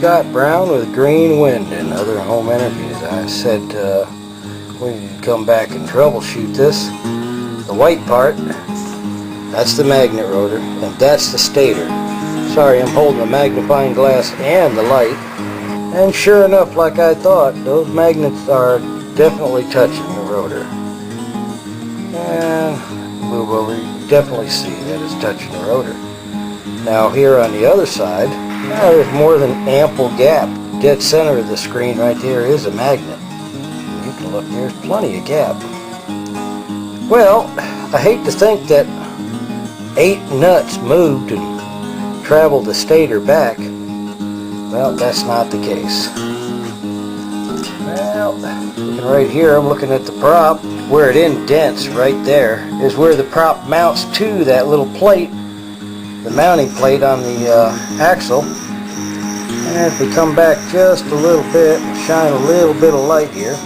Scott Brown with Green Wind and Other Home Energies. I said we'd come back and troubleshoot this. The white part, that's the magnet rotor, and that's the stator. Sorry, I'm holding the magnifying glass and the light. And sure enough, like I thought, those magnets are definitely touching the rotor. And move over, you definitely see that it's touching the rotor. Now here on the other side, there's more than ample gap. Dead center of the screen right there is a magnet. You can look, there's plenty of gap. Well, I hate to think that 8 nuts moved and traveled the stator back. Well, that's not the case. Well, looking right here, I'm looking at the prop. Where it indents right there is where the prop mounts to that little plate, the mounting plate on the axle. And if we come back just a little bit and shine a little bit of light here,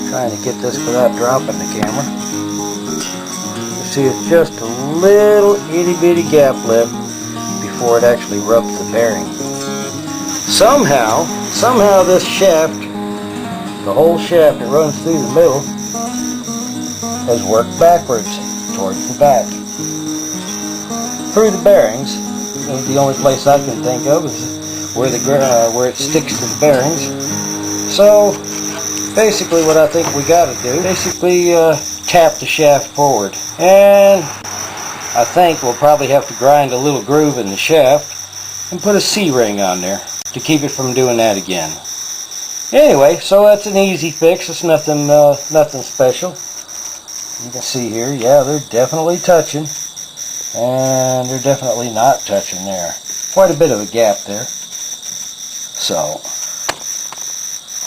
trying to get this without dropping the camera, you see it's just a little itty bitty gap left before it actually rubs the bearing. Somehow this shaft, the whole shaft that runs through the middle, has worked backwards towards the back. Through the bearings, the only place I can think of is where it sticks to the bearings. So basically what I think we got to do, tap the shaft forward. And I think we'll probably have to grind a little groove in the shaft and put a C-ring on there to keep it from doing that again. Anyway, so that's an easy fix. It's nothing special. You can see here, yeah, they're definitely touching, and they're definitely not touching there. Quite a bit of a gap there. So,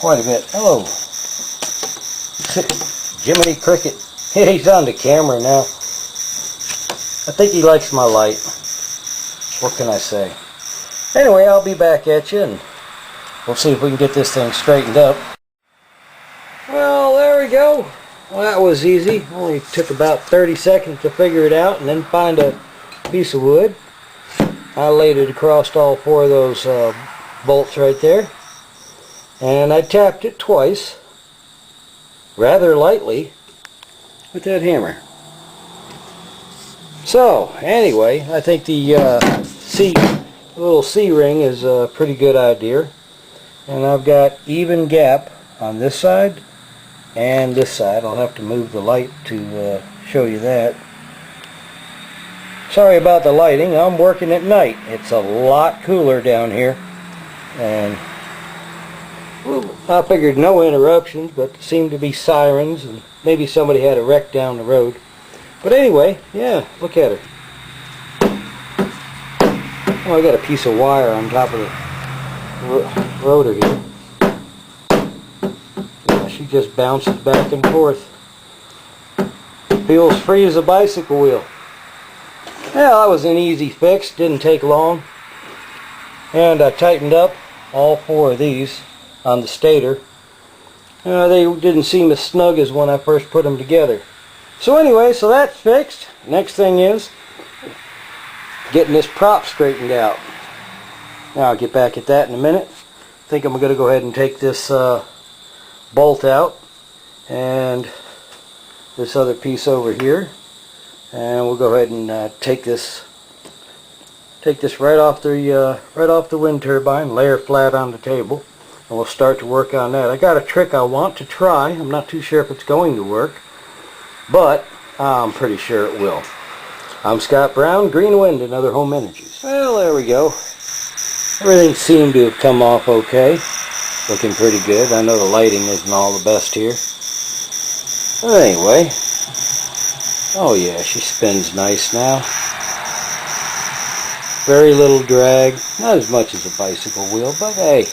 quite a bit. Hello, Jiminy Cricket. He's on the camera now. I think he likes my light. What can I say? Anyway, I'll be back at you, and we'll see if we can get this thing straightened up. Well, there we go. Well, that was easy. Only took about 30 seconds to figure it out and then find a piece of wood. I laid it across all 4 of those bolts right there. And I tapped it twice, rather lightly, with that hammer. So, anyway, I think the little C-ring is a pretty good idea. And I've got even gap on this side and this side. I'll have to move the light to show you that. Sorry about the lighting. I'm working at night. It's a lot cooler down here, and I figured no interruptions, but there seemed to be sirens, and maybe somebody had a wreck down the road. But anyway, yeah, look at her. Oh, I got a piece of wire on top of the rotor here. She just bounces back and forth. Feels free as a bicycle wheel. Well, that was an easy fix. Didn't take long. And I tightened up all 4 of these on the stator. They didn't seem as snug as when I first put them together. So anyway, so that's fixed. Next thing is getting this prop straightened out. Now I'll get back at that in a minute. I think I'm going to go ahead and take this bolt out and this other piece over here, and we'll go ahead and take this right off the wind turbine, lay her flat on the table, and we'll start to work on that. I got a trick I want to try. I'm not too sure if it's going to work, but I'm pretty sure it will. I'm Scott Brown, Green Wind and Other Home Energies. Well, there we go. Everything seemed to have come off okay. Looking pretty good. I know the lighting isn't all the best here. But anyway. Oh yeah, she spins nice now. Very little drag. Not as much as a bicycle wheel, but hey,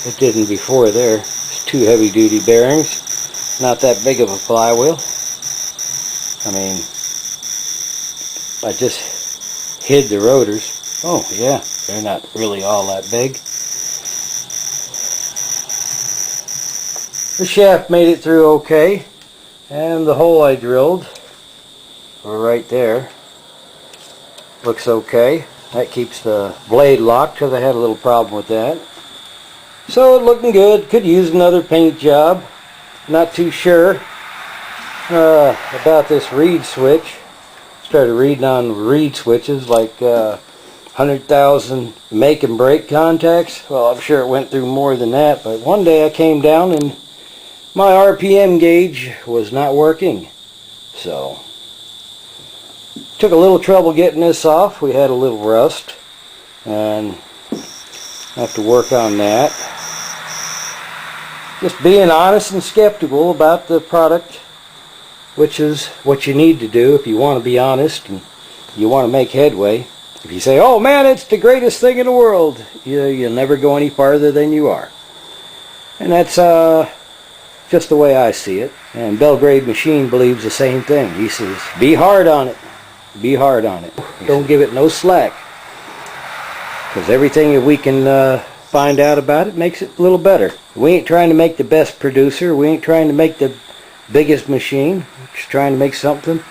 it didn't before there. It's 2 heavy duty bearings. Not that big of a flywheel. I mean, I just hid the rotors. Oh yeah, they're not really all that big. The shaft made it through okay, and the hole I drilled right there looks okay. That keeps the blade locked because I had a little problem with that. So it's looking good. Could use another paint job. Not too sure about this reed switch. Started reading on reed switches like 100,000 make and break contacts. Well, I'm sure it went through more than that, but one day I came down and my RPM gauge was not working. So took a little trouble getting this off. We had a little rust and have to work on that. Just being honest and skeptical about the product, which is what you need to do if you want to be honest and you want to make headway. If you say, oh man, it's the greatest thing in the world, you'll never go any farther than you are. And that's just the way I see it. And Belgrade Machine believes the same thing. He says, be hard on it. Be hard on it. Don't give it no slack. Because everything that we can find out about it makes it a little better. We ain't trying to make the best producer. We ain't trying to make the biggest machine. We're just trying to make something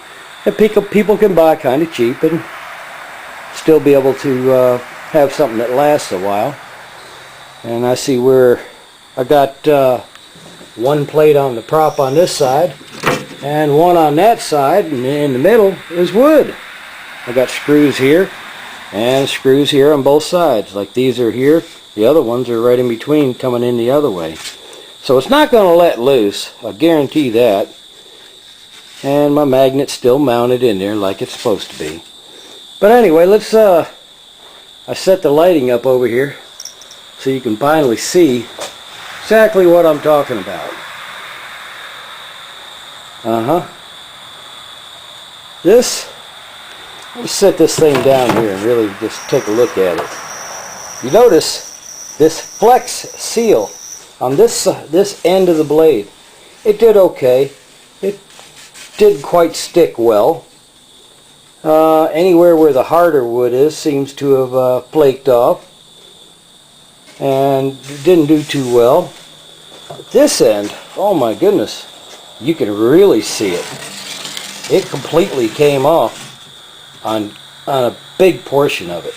that people can buy kind of cheap and still be able to have something that lasts a while. And I see where I got one plate on the prop on this side and one on that side, and in the middle is wood. I got screws here and screws here on both sides. Like these are here, the other ones are right in between coming in the other way. So it's not going to let loose, I guarantee that. And my magnet's still mounted in there like it's supposed to be. But anyway, let's I set the lighting up over here so you can finally see exactly what I'm talking about. Let's set this thing down here and really just take a look at it. You notice this flex seal on this end of the blade. It did okay. It didn't quite stick well. Anywhere where the harder wood is seems to have flaked off and didn't do too well. This end, oh my goodness, you can really see it. It completely came off on a big portion of it.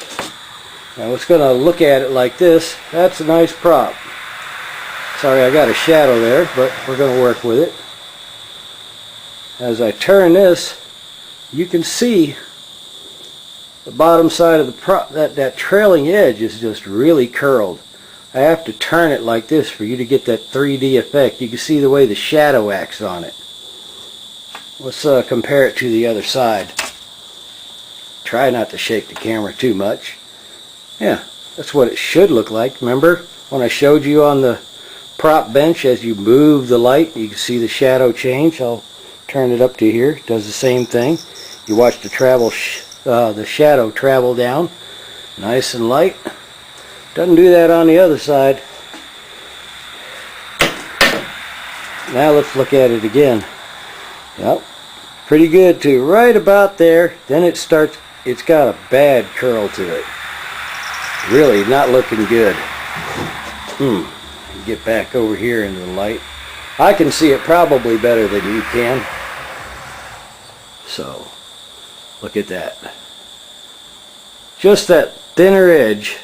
Now it's going to look at it like this. That's a nice prop. Sorry, I got a shadow there, but we're going to work with it. As I turn this, you can see the bottom side of the prop, that trailing edge is just really curled. I have to turn it like this for you to get that 3D effect. You can see the way the shadow acts on it. Let's compare it to the other side. Try not to shake the camera too much. Yeah, that's what it should look like. Remember when I showed you on the prop bench, as you move the light, you can see the shadow change. I'll turn it up to here. It does the same thing. You watch the shadow travel down, nice and light. Doesn't do that on the other side. Now let's look at it again. Yep, pretty good too. Right about there. Then it's got a bad curl to it. Really not looking good. Get back over here into the light. I can see it probably better than you can. So, look at that. Just that thinner edge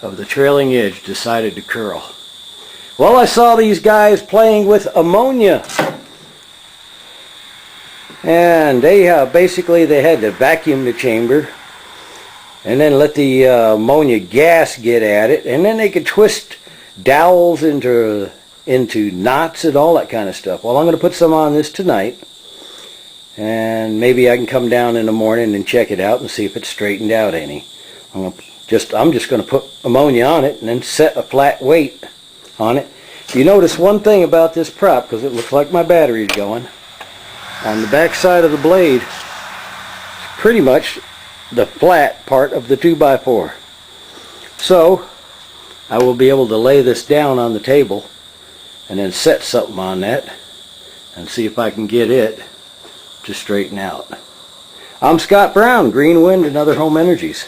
of the trailing edge decided to curl. Well, I saw these guys playing with ammonia. And they basically they had to vacuum the chamber and then let the ammonia gas get at it, and then they could twist dowels into knots and all that kind of stuff. Well, I'm going to put some on this tonight, and maybe I can come down in the morning and check it out and see if it's straightened out any. I'm just going to put ammonia on it and then set a flat weight on it. You notice one thing about this prop, because it looks like my battery's going. On the back side of the blade, it's pretty much the flat part of the 2x4. So I will be able to lay this down on the table and then set something on that and see if I can get it to straighten out. I'm Scott Brown, Green Wind and Other Home Energies.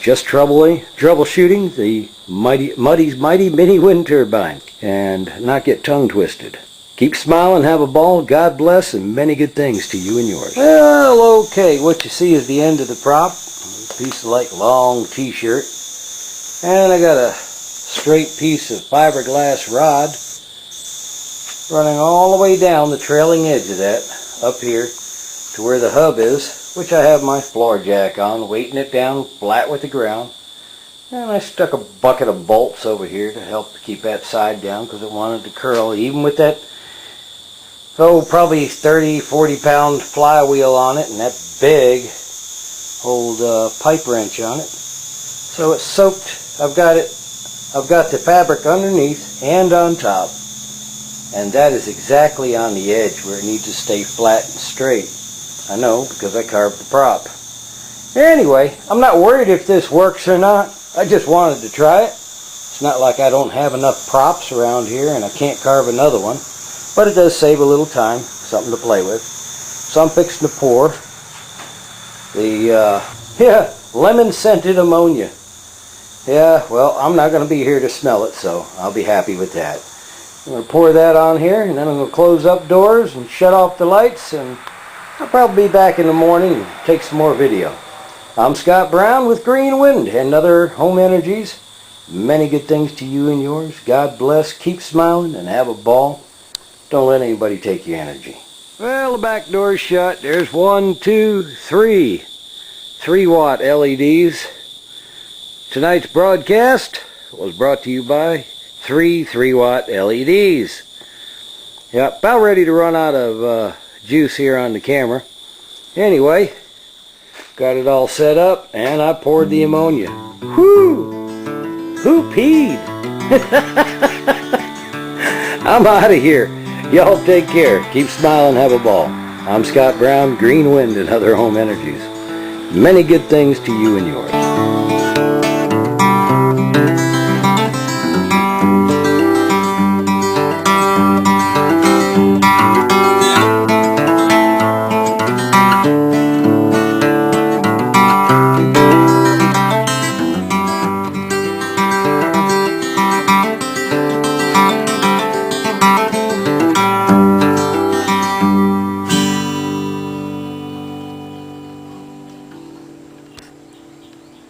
Just troubleshooting the mighty mini wind turbine and not get tongue twisted. Keep smiling, have a ball, God bless, and many good things to you and yours. Well, okay, what you see is the end of the prop. piece of like long t-shirt. And I got a straight piece of fiberglass rod running all the way down the trailing edge of that up here to where the hub is, which I have my floor jack on, weighting it down flat with the ground. And I stuck a bucket of bolts over here to help keep that side down because it wanted to curl even with that, probably 30-40 pound flywheel on it and that big old pipe wrench on it. So it's soaked. I've got the fabric underneath and on top, and that is exactly on the edge where it needs to stay flat and straight. I know, because I carved the prop. Anyway, I'm not worried if this works or not. I just wanted to try it. It's not like I don't have enough props around here and I can't carve another one, but it does save a little time, something to play with. So I'm fixing to pour the lemon scented ammonia. Yeah, well, I'm not going to be here to smell it, so I'll be happy with that. I'm going to pour that on here, and then I'm going to close up doors and shut off the lights, and I'll probably be back in the morning and take some more video. I'm Scott Brown with Green Wind and other home energies. Many good things to you and yours. God bless, keep smiling, and have a ball. Don't let anybody take your energy. Well, the back door's shut. There's 1, 2, 3 3-watt LEDs. Tonight's broadcast was brought to you by 3 3-watt LEDs. Yep, about ready to run out of juice here on the camera. Anyway, got it all set up and I poured the ammonia. Whoo! Who peed? I'm out of here. Y'all take care. Keep smiling, have a ball. I'm Scott Brown, Green Wind and other home energies. Many good things to you and yours.